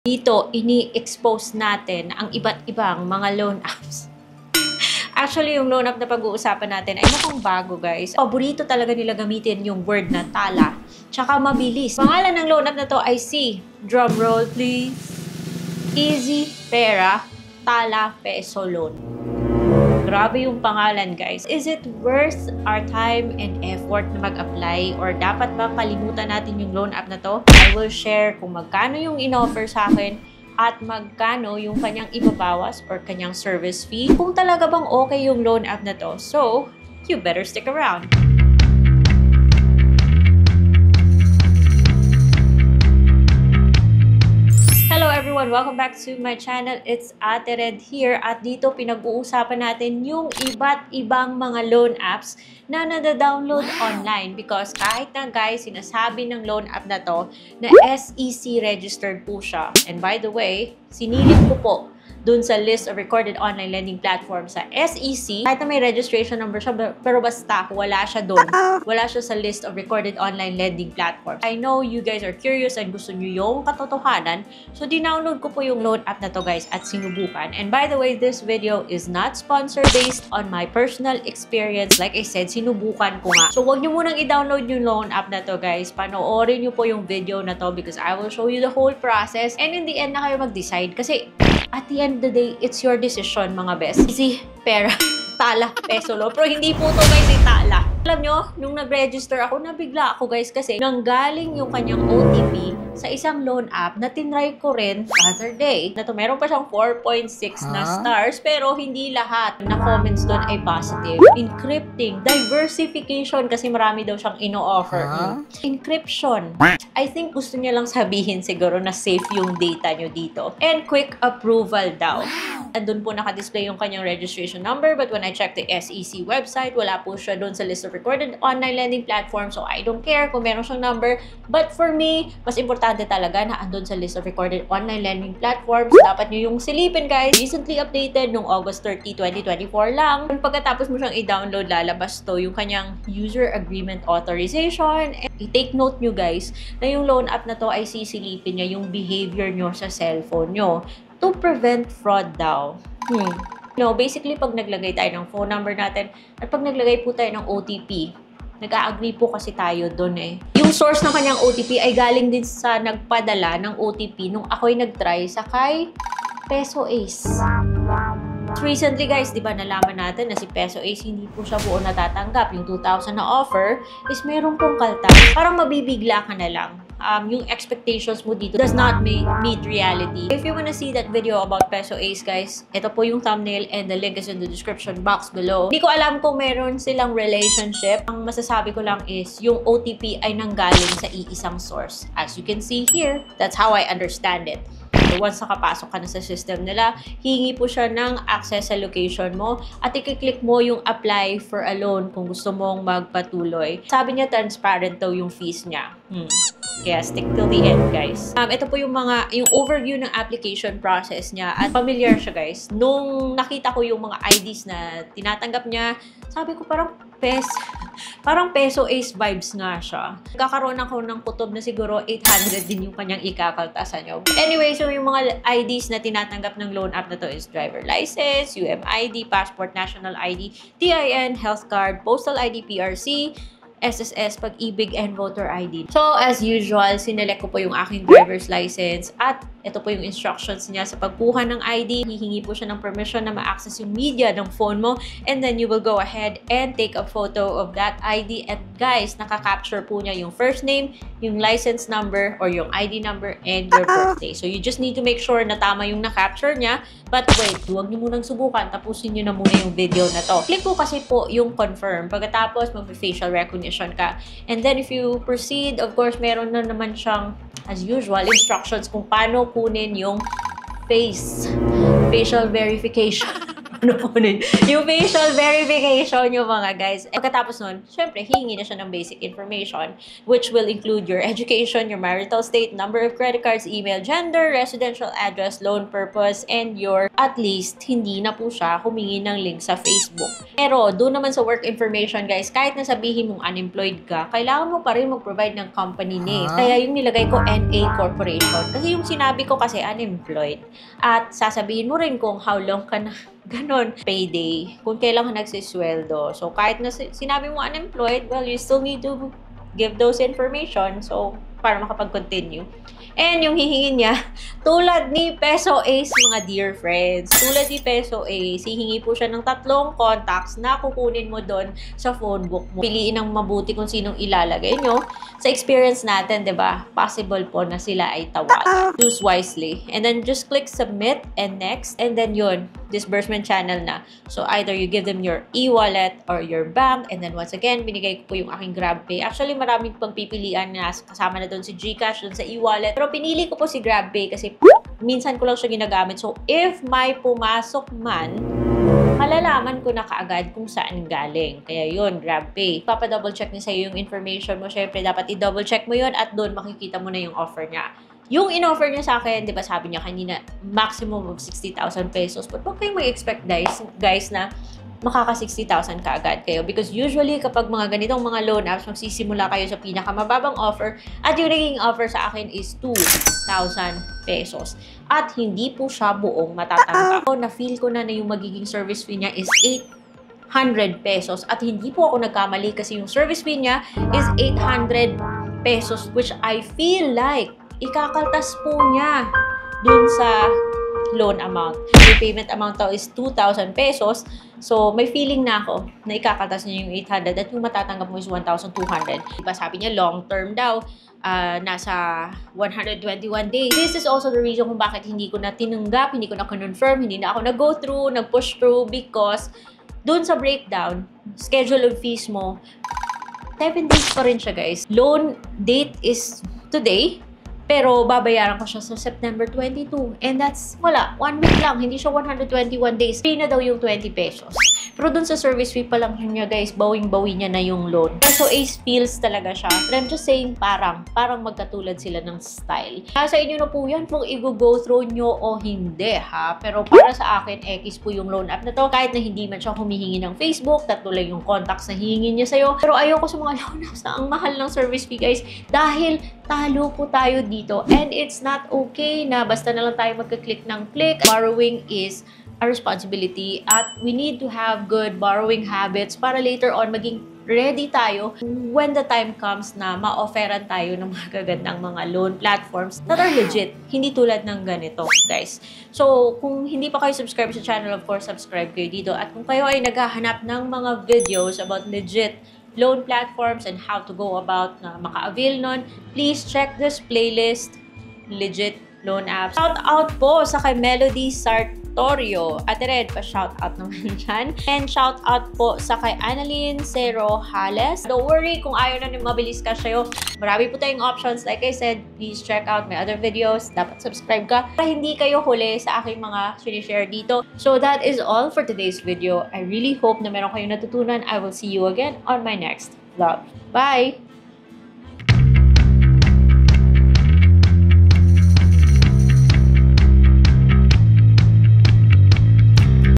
Dito, ini-expose natin ang iba't ibang mga loan apps. Actually, yung loan app na pag-uusapan natin ay mukhang bago, guys. Paborito talaga nila gamitin yung word na tala. Tsaka mabilis. Pangalan ng loan app na to ay si, drum roll please, Easy Pera Tala Peso Loan. Grabe yung pangalan, guys. Is it worth our time and effort na mag-apply? Or dapat ba kalimutan natin yung loan app na to? I will share kung magkano yung in-offer sa akin at magkano yung kanyang ibabawas or kanyang service fee. Kung talaga bang okay yung loan app na to. So, you better stick around. Hello everyone! Welcome back to my channel. It's Ate Red here at dito pinag-uusapan natin yung iba't ibang mga loan apps na nada-download online because kahit na guys, sinasabi ng loan app na to na SEC registered po siya. And by the way, sinilip ko po dun sa list of recorded online lending platforms sa SEC. Kahit na may registration number siya, pero basta wala siya dun. Wala siya sa list of recorded online lending platforms. I know you guys are curious and gusto nyo yung katotohanan. So, dinownload ko po yung loan app na to guys at sinubukan. And by the way, this video is not sponsored based on my personal experience. Like I said, sinubukan ko nga. So, wag nyo munang i-download yung loan app na to guys. Panoorin nyo po yung video na to because I will show you the whole process. And in the end na kayo mag-decide kasi at the end of the day, it's your decision, mga best. Easy Pera Tala Peso Loan. Pero hindi po to guys, tala. Alam nyo, nung nag-register ako, nabigla ako guys kasi nanggaling yung kanyang OTP sa isang loan app na tinry ko rin other day. Na to, meron pa siyang 4.6 na stars pero hindi lahat na comments doon ay positive. Encrypting, diversification kasi marami daw siyang ino-offer. Encryption. I think gusto niya lang sabihin siguro na safe yung data nyo dito. And quick approval daw. Andun po naka-display yung kanyang registration number but when I checked the SEC website, wala po siya doon sa list of recorded online lending platform. So I don't care kung meron siyang number. But for me, mas importante talaga na andun sa list of recorded online lending platforms. Dapat nyo yung silipin guys. Recently updated nung August 30, 2024 lang. Pagkatapos mo siyang i-download, lalabas to yung kanyang user agreement authorization. And i-take note nyo guys na yung loan app na to ay sisilipin niya yung behavior nyo sa cellphone nyo to prevent fraud daw. No, basically pag naglagay tayo ng phone number natin at pag naglagay po tayo ng OTP, nag-a-agree po kasi tayo doon eh. Yung source ng kanyang OTP ay galing din sa nagpadala ng OTP nung ako'y nag-try sa kay Peso Ace. Recently guys, di ba nalaman natin na si Peso Ace hindi po siya buo natatanggap. Yung 2,000 na offer is meron pong kaltas. Parang mabibigla ka na lang. Yung expectations mo dito does not meet reality. If you wanna see that video about Peso Ace guys, ito po yung thumbnail and the link is in the description box below. Hindi ko alam kung meron silang relationship. Ang masasabi ko lang is yung OTP ay nanggaling sa iisang source. As you can see here, that's how I understand it. So once nakapasok ka na sa system nila, hihingi po siya ng access sa location mo at i-click mo yung apply for a loan kung gusto mong magpatuloy. Sabi niya transparent daw yung fees niya. Kaya stick till the end guys. Ito po yung overview ng application process niya at familiar siya guys. Nung nakita ko yung mga IDs na tinatanggap niya, sabi ko parang Peso Ace vibes nga siya. Kakaroon ako ng kutob na siguro 800 din yung kanyang ikakaltasan nyo. Anyway, so yung mga IDs na tinatanggap ng loan app na to is driver license, UMID, passport, national ID, TIN, health card, postal ID, PRC, SSS, Pag-ibig, and voter ID. So, as usual, sinelect ko po yung aking driver's license at ito po yung instructions niya sa pagkuha ng ID. Hihingi po siya ng permission na ma-access yung media ng phone mo and then you will go ahead and take a photo of that ID. And guys, nakaka-capture po niya yung first name, yung license number or yung ID number, and your birthday. So, you just need to make sure na tama yung na-capture niya. But wait, huwag niyo munang subukan. Tapusin niyo na muna yung video na to. Click po kasi po yung confirm. Pagkatapos, mag-facial recognition ka. And then, if you proceed, of course, meron na naman siyang as usual, instructions kung paano kunin yung facial verification. kunin yung facial verification yung mga guys. Pagkatapos nun, syempre, hihingi na siya ng basic information which will include your education, your marital state, number of credit cards, email, gender, residential address, loan purpose, and your, at least, hindi na po siya humingi ng link sa Facebook. Pero, doon naman sa work information guys, kahit na sabihin mong unemployed ka, kailangan mo pa rin mag-provide ng company name. Kaya yung nilagay ko, NA Corporation. Kasi yung sinabi ko kasi unemployed. At sasabihin mo rin kung how long ka na ganon, payday, kung kailan ka nagsisweldo. So, kahit na sinabi mo unemployed, well, you still need to give those information. So, para makapag-continue. And yung hihingi niya, tulad ni Peso Ace, mga dear friends. Tulad ni Peso Ace, hihingi po siya ng 3 contacts na kukunin mo doon sa phone book mo. Piliin ng mabuti kung sinong ilalagay nyo. Sa experience natin, di ba, possible po na sila ay tawad. Choose wisely. And then just click submit and next. And then yun, disbursement channel na. So either you give them your e-wallet or your bank. And then once again, binigay ko po yung aking GrabPay. Actually, maraming pang pipilian na kasama na doon si GCash, doon sa e-wallet. Pero pinili ko po si GrabPay kasi minsan ko lang siya ginagamit. So, if may pumasok man, malalaman ko na kaagad kung saan galing. Kaya yun, GrabPay. Papa-double check niya sa'yo yung information mo. Syempre, dapat i-double check mo yun at doon makikita mo na yung offer niya. Yung in-offer niya sa akin, di ba sabi niya kanina, maximum of 60,000 pesos. But huwag kayong mag-expect guys na makaka 60,000 kaagad kayo. Because usually, kapag mga ganitong mga loan apps, magsisimula kayo sa pinakamababang offer at yung naging offer sa akin is 2,000 pesos. At hindi po siya buong matatanggap. So, na-feel ko na yung magiging service fee niya is 800 pesos. At hindi po ako nagkamali kasi yung service fee niya is 800 pesos which I feel like ikakaltas po niya dun sa loan amount. Yung payment amount daw is 2,000 pesos. So, may feeling na ako na ikakaltas niya yung 800 at yung matatanggap mo is 1,200. Diba sabi niya long term daw, nasa 121 days. This is also the reason kung bakit hindi ko na tinanggap, hindi ko na confirm, hindi na ako nag-go through, nag-push through because dun sa breakdown, schedule of fees mo, 7 days pa rin siya guys. Loan date is today, pero babayaran ko siya sa September 22. And that's, wala, 1 week lang. Hindi siya 121 days. Free na daw yung 20 pesos. Pero dun sa service fee pa lang niya, guys, bawing-bawi niya na yung loan. So, Ace feels talaga siya. But I'm just saying, parang magkatulad sila ng style. Sa inyo na po yan kung i-go through nyo o hindi, ha? Pero para sa akin, X po yung loan app na to. Kahit na hindi man siya humihingi ng Facebook, tatlo lang yung contacts na hihingi niya sa'yo. Pero ayoko sa mga loan apps na ang mahal ng service fee, guys. Dahil talo po tayo dito. And it's not okay na basta na lang tayo magka-click ng click. Borrowing is a responsibility at we need to have good borrowing habits para later on maging ready tayo when the time comes na ma-offeran tayo ng mga gagandang mga loan platforms that are legit. Hindi tulad ng ganito, guys. So, kung hindi pa kayo subscribe sa channel, of course, subscribe kayo dito. At kung kayo ay naghahanap ng mga videos about legit loan platforms and how to go about na maka-avail nun, please check this playlist, legit loan apps. Shout out po sa kay Melody Sartorio. Ate Red, pa-shout out naman dyan. And shout out po sa kay Annalyn Cerojales. Don't worry kung ayaw na mabilis ka sa'yo. Marami po tayong options. Like I said, please check out my other videos. Dapat subscribe ka para hindi kayo huli sa aking mga sinishare dito. So that is all for today's video. I really hope na meron kayong natutunan. I will see you again on my next vlog. Bye!